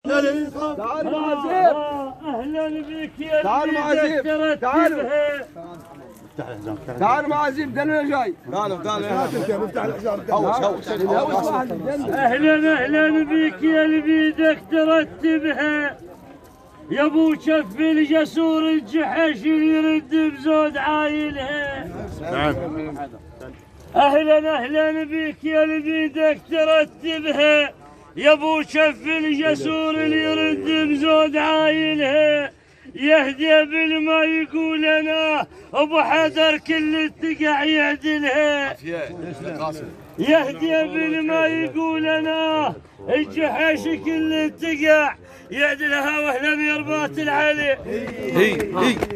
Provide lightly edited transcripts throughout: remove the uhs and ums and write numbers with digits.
تعال معازيم. اهلا بك يا تعال معازيم. تعالوا تعال معازيم. دلنا جاي. تعالوا نفتح الحساب. اهلا بك يا اللي بيدك ترتبها يا ابو شف الجسور الجحش يرد بزود عايلها. نعم. اهلا بك يا اللي بيدك ترتبها يا ابو شف الجسور اللي يرد بزود عايلها. يهدي بالما يقول انا ابو حذر كل التقع يعدلها. يهدي بالما يقول انا الجحش كل التقع يعدلها. واهلا بيرباط العلي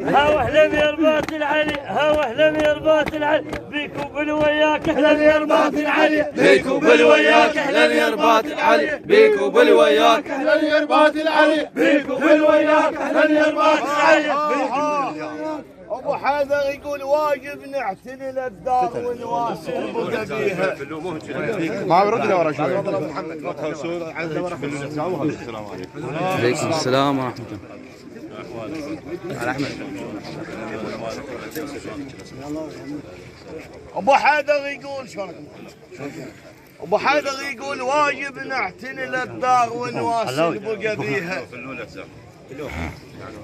ها واهلا بيرباط العلي ها واهلا بيرباط العلي بيك وبالوياك. اهلا بيرباط العلي بيك وبالوياك. اهلا بيرباط العلي بيك وبالوياك. اهلا بيرباط العلي بيك وبالوياك. اهلا بيرباط العلي. ابو حذر يقول واجب نعتني للدار ونواصل بقبيها. ما برد له ورا شوي. عليكم السلام ورحمة الله. ابو حذر يقول شلونكم؟ ابو حذر يقول واجب نعتني للدار ونواصل بقبيها.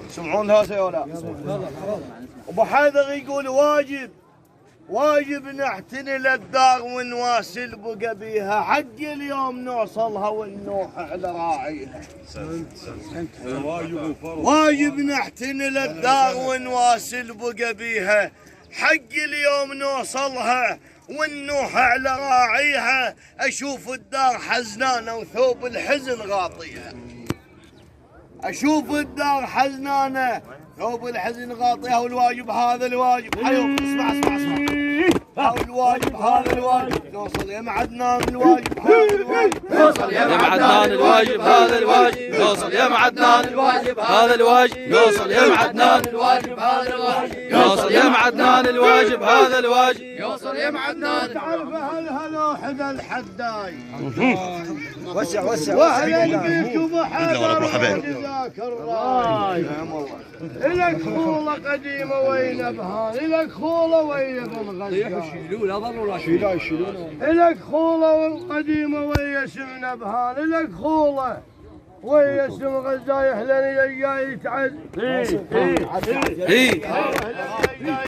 سمعون هذا ولا؟ ابو حذر يقول واجب نعتني للدار ونواصل بقبيها. حق اليوم نوصلها ونوح على راعيها. واجب نعتني للدار ونواصل بقبيها. حق اليوم نوصلها ونوح على راعيها. اشوف الدار حزنانه وثوب الحزن غاطيها. اشوف الدار حزنانه ثوب الحزن غاطيها. والواجب هذا الواجب. حلو اسمع الواجب هذا الواجب. نوصل يا معدنان الواجب هذا الواجب. نوصل يا معدنان الواجب هذا الواجب. نوصل يا معدنان الواجب هذا الواجب. نوصل يا معدنان الواجب هذا الواجب. نوصل يا معدنان الواجب هذا الواجب. يوصل يا معدنان. تعرف هالوحد الحداي. وسع واهلا بك ابو حذر ذاك الراي. لك خوله قديمه وين ابهان. لك خوله وين بالغزال. لك خوله قديمه وين سمن ابهان. لك خوله وين سمن غزاي. اهلا يا جاي تعز.